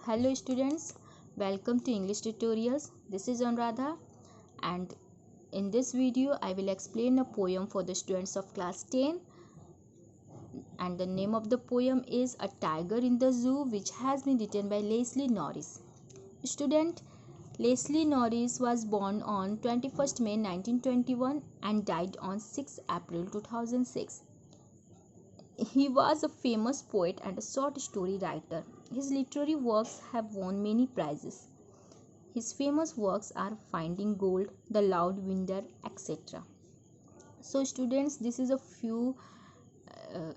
Hello students, welcome to English tutorials. This is Anuradha and in this video I will explain a poem for the students of class 10 and the name of the poem is A Tiger in the Zoo, which has been written by Leslie Norris. Student, Leslie Norris was born on 21st May 1921 and died on 6 April 2006. He was a famous poet and a short story writer. His literary works have won many prizes. His famous works are Finding Gold, The Loud Winder, etc. So students, this is a few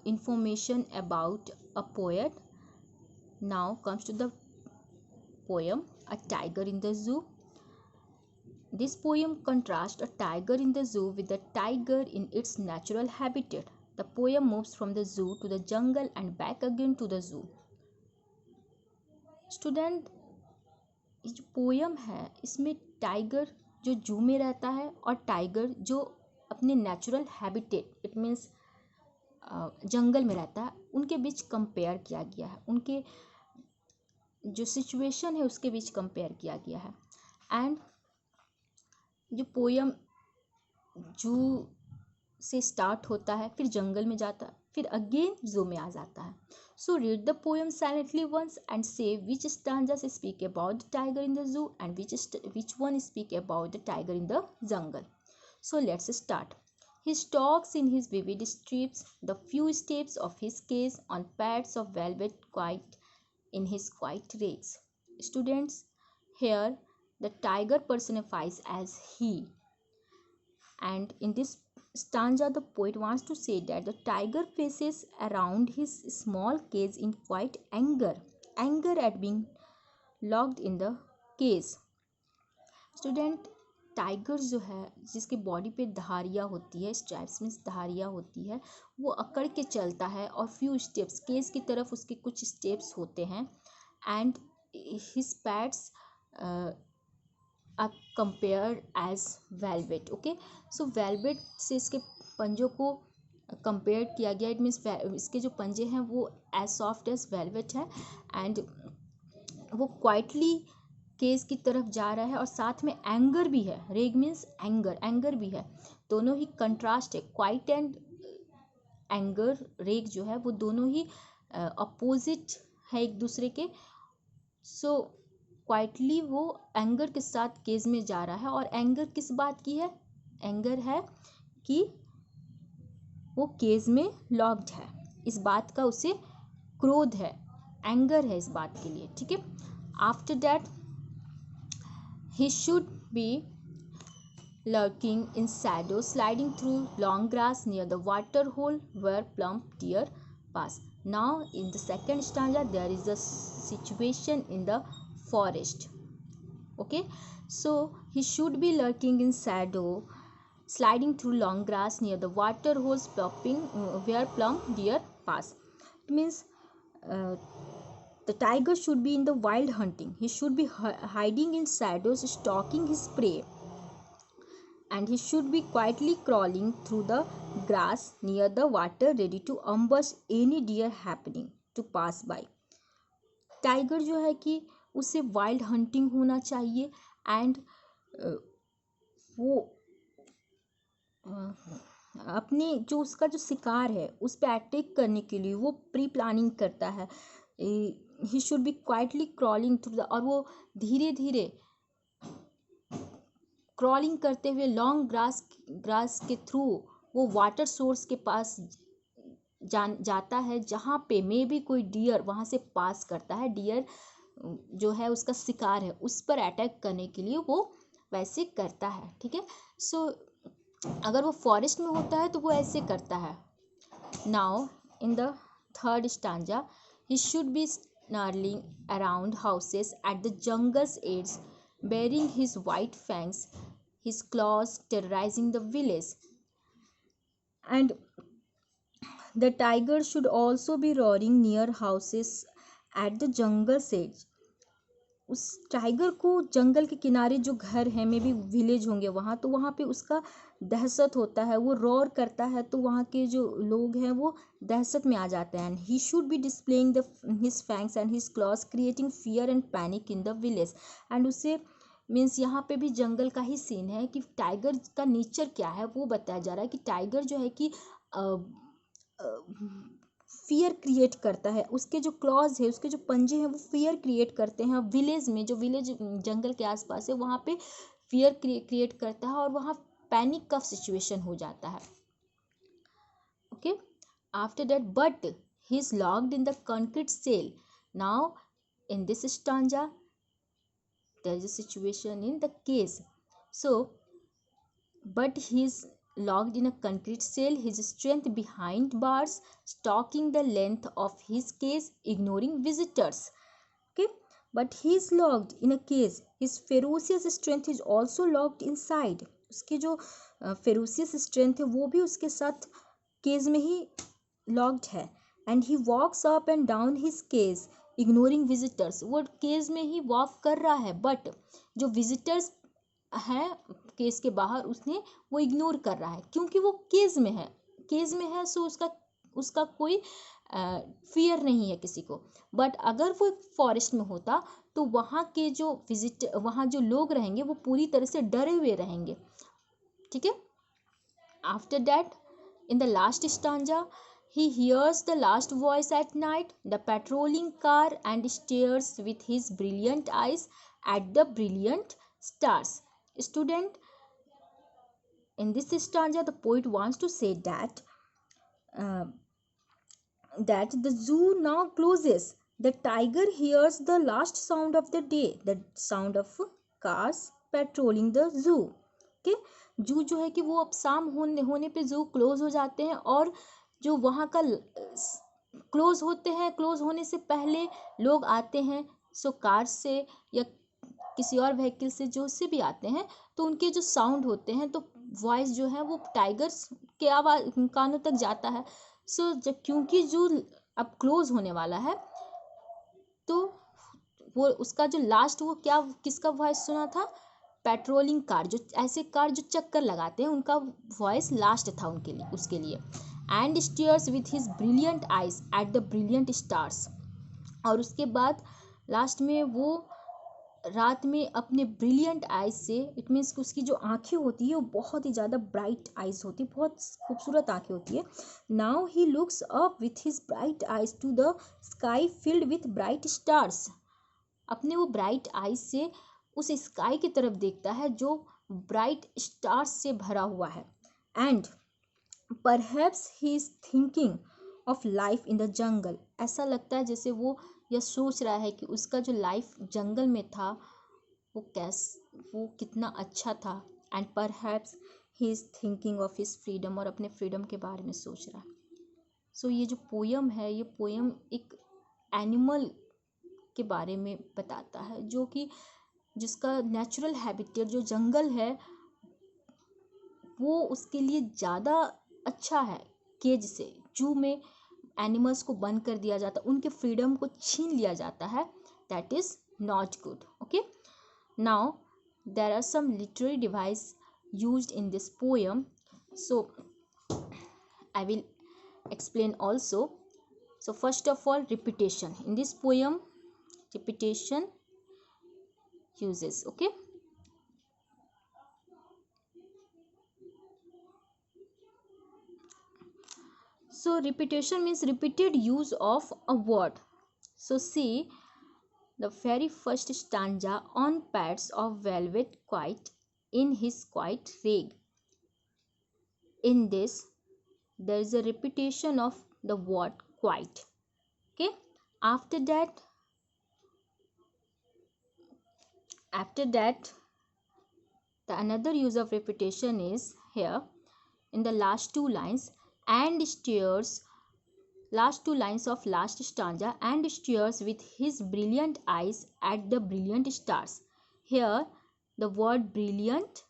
information about a poet. Now comes to the poem A Tiger in the Zoo. This poem contrasts a tiger in the zoo with a tiger in its natural habitat. The poem moves from the zoo to the jungle and back again to the zoo. Student, ये जो poem है इसमें tiger जो जू में रहता है और टाइगर जो अपने नेचुरल हैबिटेट इट मीन्स जंगल में रहता है उनके बीच कंपेयर किया गया है, उनके जो सिचुएशन है उसके बीच कंपेयर किया गया है. एंड जो पोयम जू से स्टार्ट होता है, फिर जंगल में जाता है, फिर अगेन जू में आ जाता है. So read the poem silently once and see which stanzas speak about the tiger in the zoo and which one speak about the tiger in the jungle. So let's start. He stalks in his vivid strips the few steps of his cage on pads of velvet quiet in his quiet rags. Students, here the tiger personifies as he. And in this stanza, the poet wants to say that the tiger paces around his small cage in quiet anger at being locked in the cage. Student, tiger जो है जिसके body पे धारियाँ होती है, straps में धारियाँ होती है, वो अकड़ के चलता है और फ्यू स्टेप्स केस की तरफ उसके कुछ स्टेप्स होते हैं. And his pads are compared as velvet. Okay, so velvet से इसके पंजों को कंपेयर किया गया. इट मीन्स इसके जो पंजे हैं वो एज सॉफ्ट एज वेलवेट है एंड वो क्वाइटली केस की तरफ जा रहा है और साथ में एंगर भी है. रेग मीन्स एंगर भी है. दोनों ही कंट्रास्ट है. क्वाइट एंड एंगर, रेग जो है वो दोनों ही अपोजिट है एक दूसरे के. सो क्वाइटली वो एंगर के साथ केज में जा रहा है. और एंगर किस बात की है? एंगर है कि वो केज में लॉक्ड है, इस बात का उसे क्रोध है, एंगर है इस बात के लिए. ठीक है. After that he should be lurking in shadow, sliding through long grass near the water hole where plump deer pass. Now in the second stanza there is a situation in the forest. Okay, so he should be lurking in shadow, sliding through long grass near the water holes where plump deer pass. It means the tiger should be in the wild hunting. He should be hiding in shadows, stalking his prey. And he should be quietly crawling through the grass near the water, ready to ambush any deer happening to pass by. Tiger जो है कि उसे wild hunting होना चाहिए and वो अपने जो उसका जो शिकार है उस पर अटैक करने के लिए वो प्री प्लानिंग करता है. He should be quietly crawling through the, और वो धीरे धीरे क्रॉलिंग करते हुए लॉन्ग ग्रास के थ्रू वो वाटर सोर्स के पास जाता है जहाँ पे मे भी कोई डियर वहाँ से पास करता है. डियर जो है उसका शिकार है, उस पर अटैक करने के लिए वो वैसे करता है. ठीक है. सो अगर वो फॉरेस्ट में होता है तो वो ऐसे करता है. Now in the third stanza he should be snarling around houses at the jungle's edge, baring his white fangs, his claws terrorizing the village. And the tiger should also be roaring near houses at the jungle's edge. उस tiger को जंगल के किनारे जो घर है, may be village होंगे वहाँ, तो वहाँ पे उसका दहशत होता है, वो रोर करता है, तो वहाँ के जो लोग हैं वो दहशत में आ जाते हैं. And he should be displaying the his fangs and his clause creating fear and panic in the village. And उसे मीन्स यहाँ पे भी जंगल का ही सीन है कि टाइगर का नेचर क्या है वो बताया जा रहा है कि टाइगर जो है कि फियर क्रिएट करता है. उसके जो क्लॉज है, उसके जो पंजे हैं वो फियर क्रिएट करते हैं. विलेज में, जो विलेज जंगल के आसपास है, वहाँ पे फियर क्रिएट करता है और वहाँ पैनिक का सिचुएशन हो जाता है. Okay, after that but he is locked in the concrete cell. Now in this stanza there is a situation in the case. So but he is locked in a concrete cell, his strength behind bars, stalking the length of his cage, ignoring visitors. Okay, but he is locked in a cage, his ferocious strength is also locked inside. उसकी जो ferocious strength है वो भी उसके साथ cage में ही locked है. And he walks up and down his cage ignoring visitors. वो केज में ही वॉक कर रहा है, बट जो विजिटर्स हैं केज के बाहर, उसने वो इग्नोर कर रहा है क्योंकि वो केज में है. केज में है सो उसका कोई फियर नहीं है किसी को. बट अगर वो फॉरेस्ट में होता तो वहाँ के जो वहाँ जो लोग रहेंगे वो पूरी तरह से डरे हुए रहेंगे. ठीक है. After that in the last stanza he hears the last voice at night, the patrolling car, and stares with his brilliant eyes at the brilliant stars. Student, in this stanza the poet wants to say that the zoo now closes. The tiger hears the last sound of the day, the sound of cars patrolling the zoo. Okay, जू जो है कि वो अब शाम होने पे जू क्लोज हो जाते हैं और जो वहाँ का क्लोज होते हैं, क्लोज होने से पहले लोग आते हैं. सो कार से या किसी और व्हीकल से जो से भी आते हैं तो उनके जो साउंड होते हैं तो वॉइस जो है वो टाइगर्स के आवाज कानों तक जाता है. सो जब क्योंकि जू अब क्लोज होने वाला है तो वो उसका जो लास्ट वो क्या किसका वॉइस सुना था, पेट्रोलिंग कार, जो ऐसे कार जो चक्कर लगाते हैं उनका वॉइस लास्ट था उनके लिए उसके लिए. And stairs with his brilliant eyes at the brilliant stars. और उसके बाद लास्ट में वो रात में अपने ब्रिलियंट आइज से, इट मीन्स उसकी जो आंखें होती है वो बहुत ही ज़्यादा ब्राइट आइज होती है, बहुत खूबसूरत आंखें होती है. Now he looks up with his bright eyes to the sky filled with bright stars. अपने वो ब्राइट आइज से उस स्काई की तरफ देखता है जो ब्राइट स्टार्स से भरा हुआ है. And perhaps he is thinking of life in the जंगल. ऐसा लगता है जैसे वो यह सोच रहा है कि उसका जो लाइफ जंगल में था वो कितना अच्छा था. And perhaps he is thinking of his freedom, और अपने फ्रीडम के बारे में सोच रहा है. सो ये जो पोयम है, ये पोयम एक एनिमल के बारे में बताता है जो कि जिसका नेचुरल हैबिटेट जो जंगल है वो उसके लिए ज़्यादा अच्छा है केज से. जू में एनिमल्स को बंद कर दिया जाता, उनके फ्रीडम को छीन लिया जाता है. That is not good. Okay, now there are some literary device used in this poem. So I will explain also. So first of all, repetition. In this poem, repetition uses. Okay, so repetition means repeated use of a word. So see the very first stanza, on pads of velvet quiet in his quiet rag. In this there is a repetition of the word quiet. Okay, after that the another use of repetition is here in the last two lines, and stares, last two lines of last stanza, and stares with his brilliant eyes at the brilliant stars. Here the word brilliant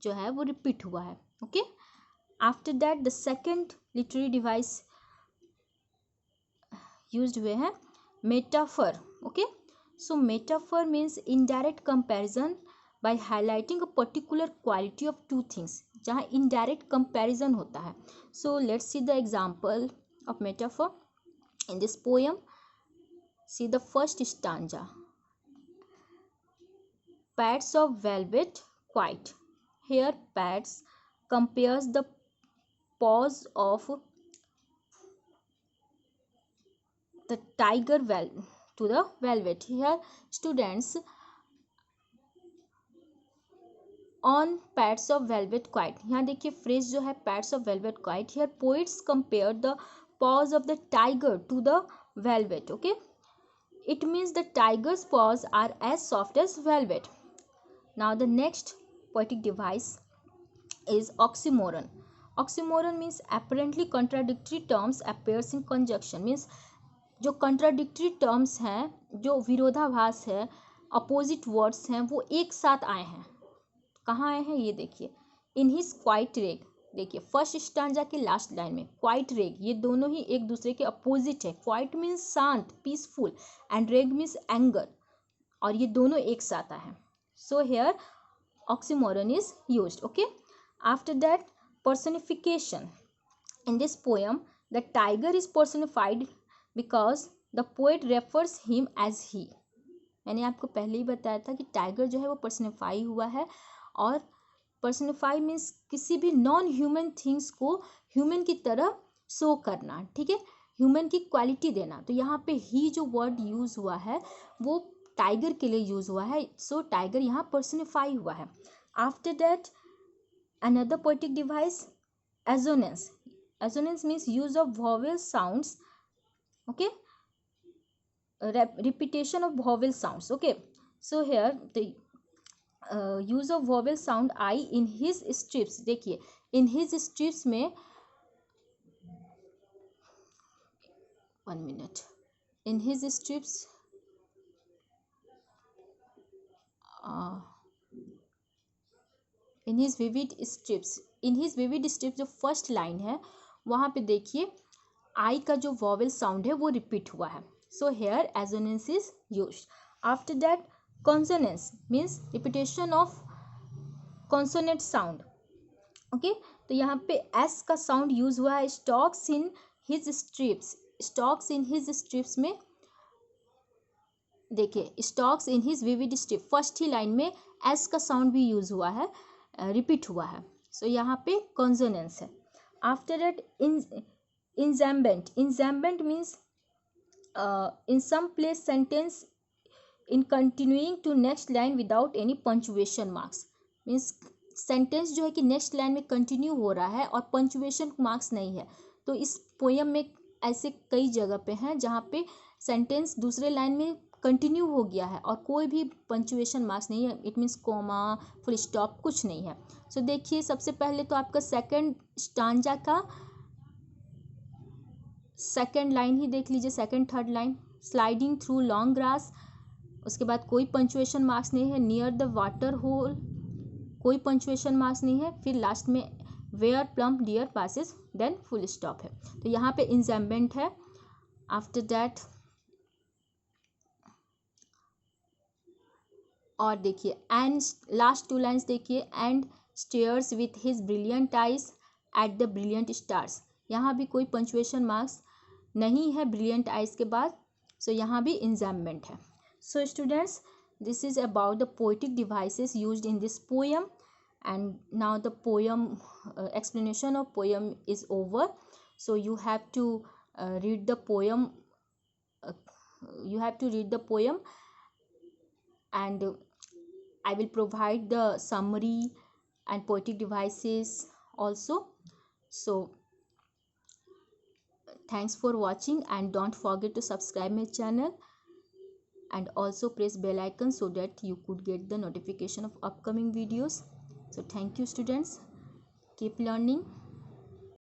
जो है वो repeat हुआ है. Okay, after that the second literary device used हुए हैं metaphor. Okay, So metaphor means indirect comparison by highlighting a particular quality of two things, जहाँ indirect comparison होता है. So let's see the example of metaphor in this poem. See the first stanza. Pads of velvet quiet. Here pads compares the paws of the tiger to the velvet. Here students, on pads of velvet quiet, यहाँ देखिए phrase जो है pads of velvet quiet. Here poets compare the paws of the tiger to the velvet. Okay, it means the tiger's paws are as soft as velvet. Now the next poetic device is oxymoron. Oxymoron means apparently contradictory terms appears in conjunction. Means जो contradictory terms हैं, जो विरोधाभास है, opposite words हैं, वो एक साथ आए हैं. कहाँ आए हैं ये देखिए. इन हिज क्वाइट रेग, देखिए फर्स्ट स्टांजा के लास्ट लाइन में क्वाइट रेग, ये दोनों ही एक दूसरे के अपोजिट है. क्वाइट मीन्स शांत, पीसफुल, एंड रेग मीन्स एंगर, और ये दोनों एक साथ आए हैं. So here oxymoron is used. Okay, after that personification. In this poem the tiger is personified because the poet refers him as he. मैंने आपको पहले ही बताया था कि टाइगर जो है वो पर्सनिफाई हुआ है, और पर्सनिफाई मीन्स किसी भी नॉन ह्यूमन थिंग्स को ह्यूमन की तरह शो करना. ठीक है, ह्यूमन की क्वालिटी देना. तो यहाँ पे ही जो वर्ड यूज हुआ है वो टाइगर के लिए यूज हुआ है. सो टाइगर यहाँ पर्सनिफाई हुआ है. After that another poetic device assonance. Assonance means use of vowel sounds. Okay, repetition of vowel sounds. Okay, so here the use of vowel sound I in his strips. देखिए in his strips में, 1 minute, in his strips in his vivid strips, in his vivid strips जो first line है वहाँ पे देखिए आई का जो vowel sound है वो रिपीट हुआ है. So here assonance is used. After that consonance means repetition of consonant sound. Okay, तो यहाँ पे s का साउंड यूज हुआ है. Stocks in his strips. Stocks in his strips में देखिए stocks in his vivid strip, first he line में s का साउंड भी यूज हुआ है, रिपीट हुआ है. सो यहाँ पे कॉन्सोनेंस है. After that enjambment. Enjambment means in some place sentence in continuing to next line without any punctuation marks. means sentence जो है कि next line में continue हो रहा है और punctuation marks नहीं है. तो इस poem में ऐसे कई जगह पे हैं जहाँ पे sentence दूसरे line में continue हो गया है और कोई भी punctuation marks नहीं है. it means comma, full stop कुछ नहीं है. so देखिए सबसे पहले तो आपका सेकेंड स्टांजा का सेकेंड लाइन ही देख लीजिए, second third line. Sliding through long grass, उसके बाद कोई पंचुएशन मार्क्स नहीं है. नियर द वाटर होल, कोई पंचुएशन मार्क्स नहीं है. फिर लास्ट में where plump deer passes, then full stop है. तो यहाँ पे इंजैम्बेंट है. आफ्टर दैट और देखिए एंड लास्ट टू लाइन्स देखिए, and stairs with his brilliant eyes at the brilliant stars. यहाँ भी कोई पंचुएशन मार्क्स नहीं है ब्रिलियंट आइज के बाद. सो यहाँ भी इंजैम्बेंट है. So students, this is about the poetic devices used in this poem, and now the poem explanation of poem is over. So you have to read the poem. You have to read the poem, and I will provide the summary and poetic devices also. So thanks for watching, and don't forget to subscribe my channel and also press bell icon so that you could get the notification of upcoming videos. So thank you students, keep learning.